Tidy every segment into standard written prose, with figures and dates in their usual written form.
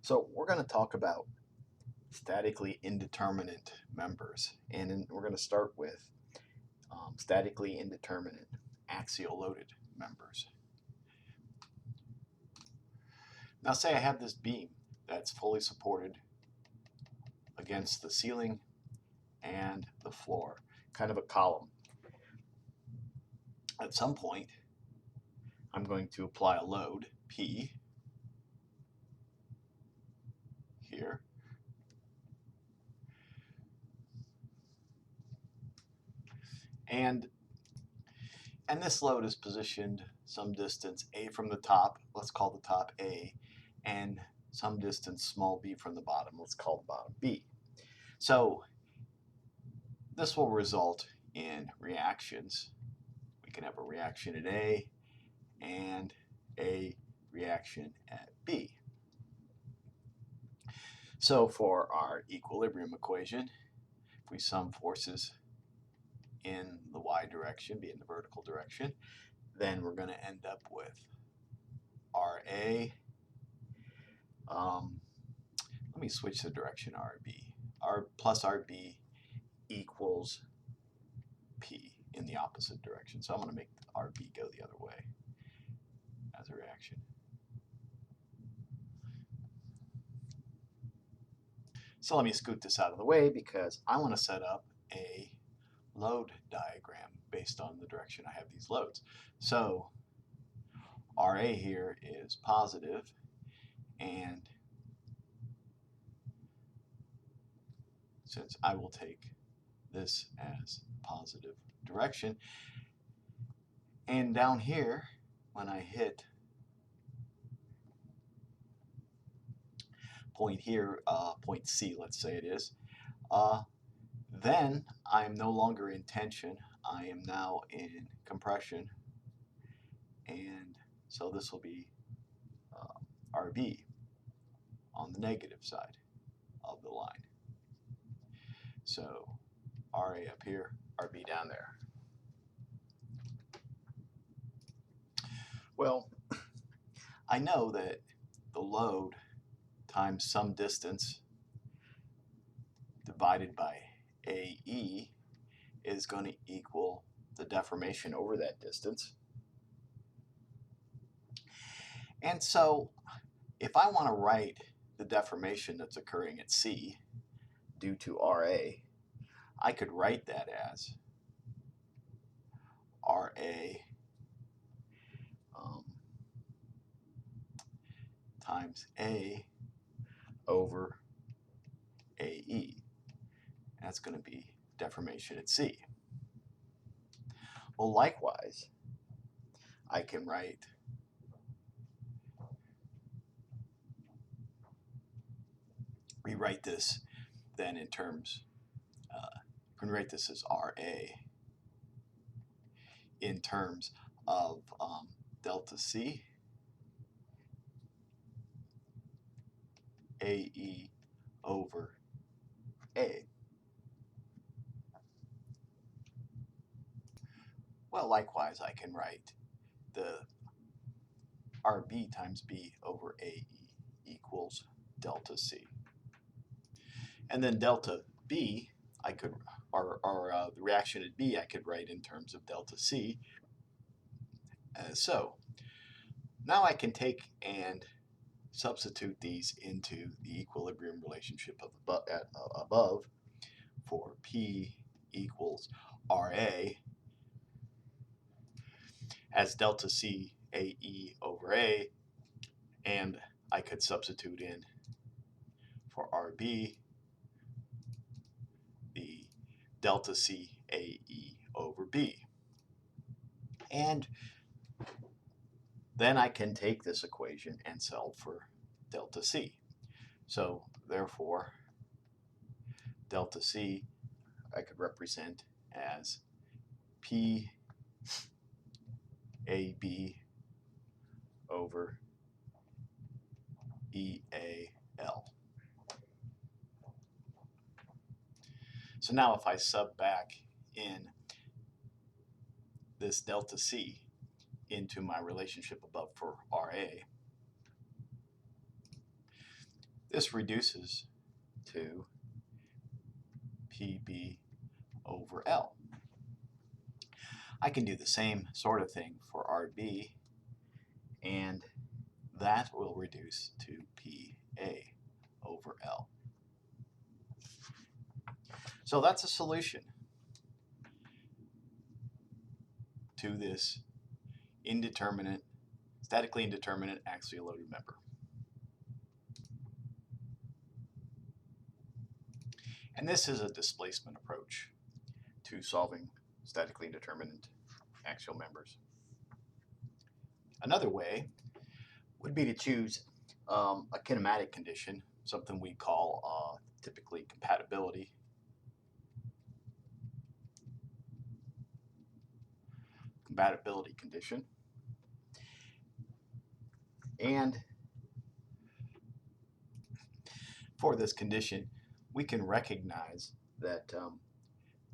So we're going to talk about statically indeterminate members, and we're going to start with statically indeterminate axial loaded members. Now say I have this beam that's fully supported against the ceiling and the floor, kind of a column. At some point, I'm going to apply a load, P, here. And this load is positioned some distance A from the top, let's call the top A, and some distance small b from the bottom, let's call the bottom B. So this will result in reactions. We can have a reaction at A and a reaction at B. So for our equilibrium equation, if we sum forces in the y direction, be in the vertical direction, then we're going to end up with RA. Let me switch the direction RB. R plus RB equals P in the opposite direction. So I'm going to make RB go the other way as a reaction. So let me scoot this out of the way because I want to set up a load diagram based on the direction I have these loads. So RA here is positive, and since I will take this as positive direction, and down here when I hit point here, point C, let's say it is, then I am no longer in tension. I am now in compression, and so this will be RB on the negative side of the line. So RA up here, RB down there. Well, I know that the load times some distance divided by AE is going to equal the deformation over that distance. And so if I want to write the deformation that's occurring at C due to RA, I could write that as RA times A over AE. That's going to be deformation at C. Well, likewise, I can rewrite this then in terms, you can write this as RA in terms of delta C AE over A. Well, likewise, I can write the RB times B over AE equals delta C. And then delta B, I could, or the reaction at B, I could write in terms of delta C. So now I can take and substitute these into the equilibrium relationship of above for P equals RA as delta C AE over A, and I could substitute in for RB the delta C AE over B. And then I can take this equation and solve for delta C. So therefore, delta C I could represent as P AB over EAL. So now if I sub back in this delta C into my relationship above for RA, this reduces to PB over L. I can do the same sort of thing for RB, and that will reduce to PA over L. So that's a solution to this indeterminate, statically indeterminate axially loaded member. And this is a displacement approach to solving statically indeterminate axial members. Another way would be to choose a kinematic condition, something we call typically compatibility. Compatibility condition. And for this condition, we can recognize that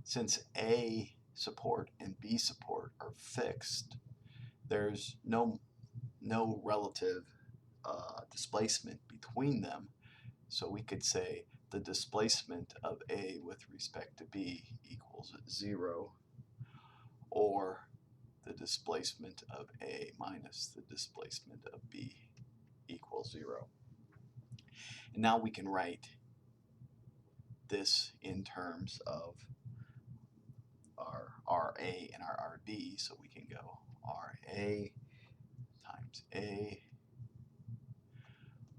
since A support and B support are fixed, there's no relative displacement between them. So we could say the displacement of A with respect to B equals 0, or the displacement of A minus the displacement of B equals 0. And now we can write this in terms of our RA and our RB, so we can go RA times A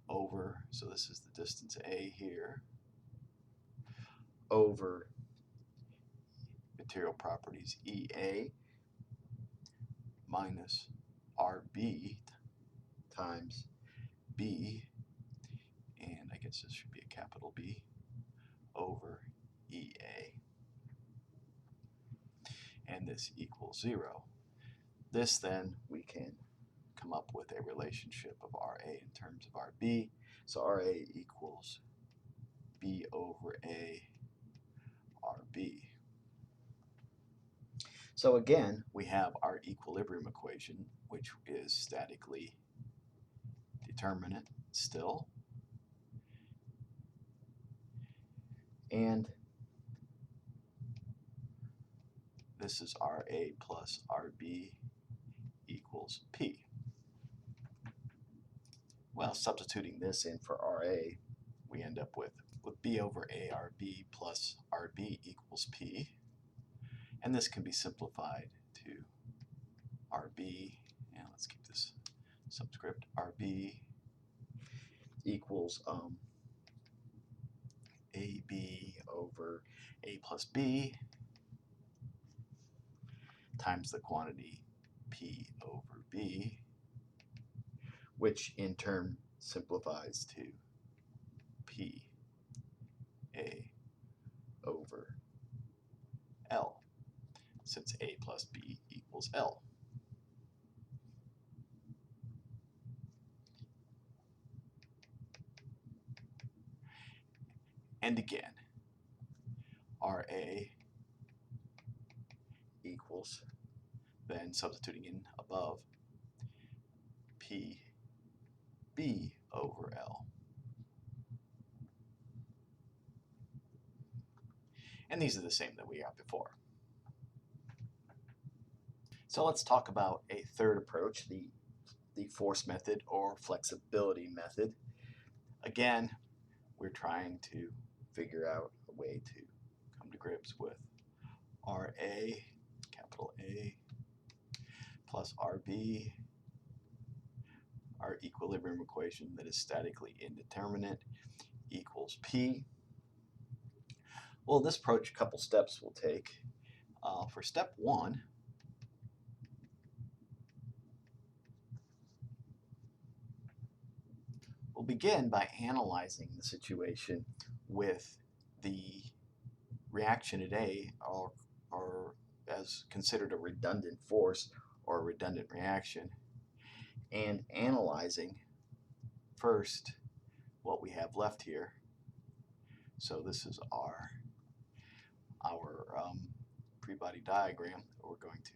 over, so this is the distance A here, over material properties EA minus RB times B, and I guess this should be a capital B, over EA. And this equals 0. This then we can come up with a relationship of RA in terms of RB. So RA equals B over A RB. So again, we have our equilibrium equation, which is statically determinate still. And this is RA plus RB equals P. Well, substituting this in for RA, we end up with B over A RB plus RB equals P. And this can be simplified to RB, and let's keep this subscript, RB equals AB over A plus B times the quantity P over B, which in turn simplifies to P A over L, since A plus B equals L. And again, RA equals, then substituting in above, PB over L. And these are the same that we had before. So let's talk about a third approach, the force method or flexibility method. Again, we're trying to figure out a way to come to grips with RA, capital A, plus RB, our equilibrium equation that is statically indeterminate, equals P. Well, this approach, a couple steps we'll take. For step 1, we'll begin by analyzing the situation with the reaction at A, or as considered a redundant force or a redundant reaction, and analyzing first what we have left here. So this is our free body diagram that we're going to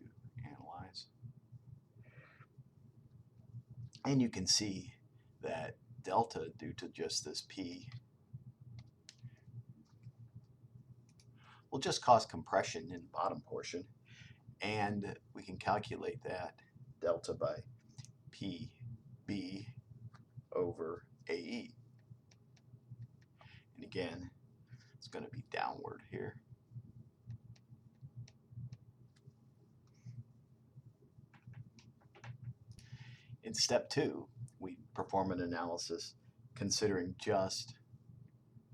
analyze. And you can see that delta due to just this P will just cause compression in the bottom portion, and we can calculate that delta by PB over AE. And again, it's going to be downward here. In step 2, we perform an analysis considering just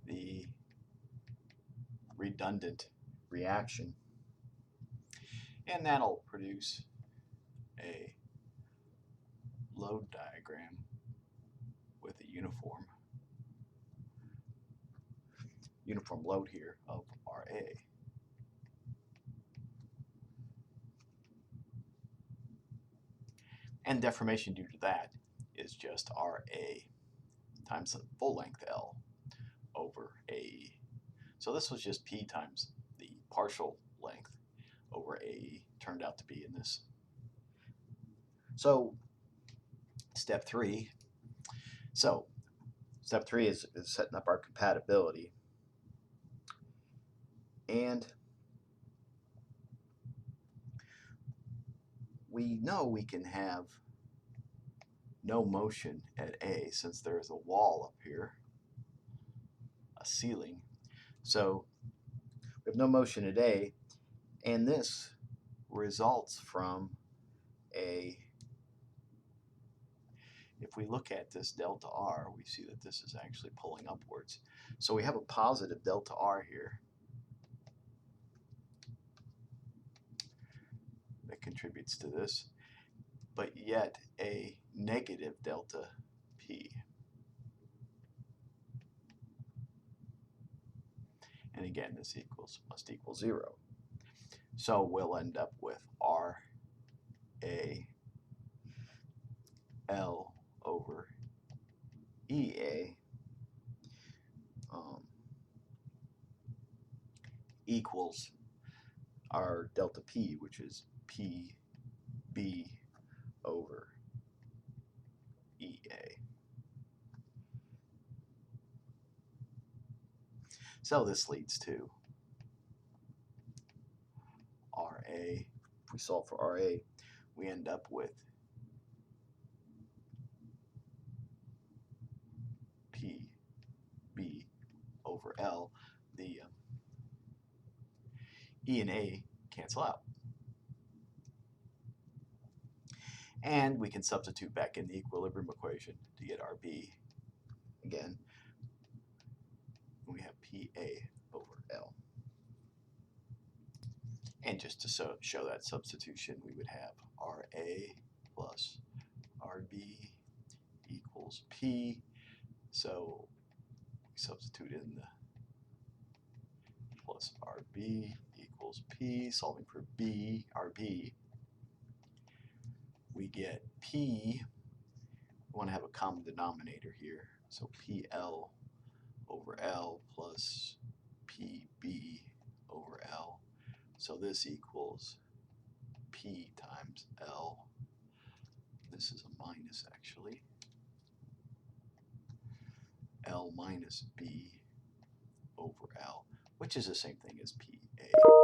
the redundant reaction, and that'll produce a load diagram with a uniform load here of RA. And deformation due to that is just RA times the full length L over AE. So this was just P times the partial length over AE turned out to be in this. So step 3. So step 3 is setting up our compatibility. And we know we can have no motion at A since there's a wall up here, a ceiling. So we have no motion at A, and this results from if we look at this delta R, we see that this is actually pulling upwards. So we have a positive delta R here that contributes to this, but yet a negative delta P. And again, this must equal 0. So we'll end up with RA L over EA equals our delta P, which is PB over EA. So this leads to RA. If we solve for RA, we end up with PB over L. The E and A cancel out. And we can substitute back in the equilibrium equation to get RB. Again, we have PA over L. And just to show that substitution, we would have RA plus RB equals P. So we substitute in the plus RB equals P, solving for B, RB. We get P, we want to have a common denominator here, so PL over L plus PB over L. So this equals P times L. This is a minus actually. L minus B over L, which is the same thing as PA.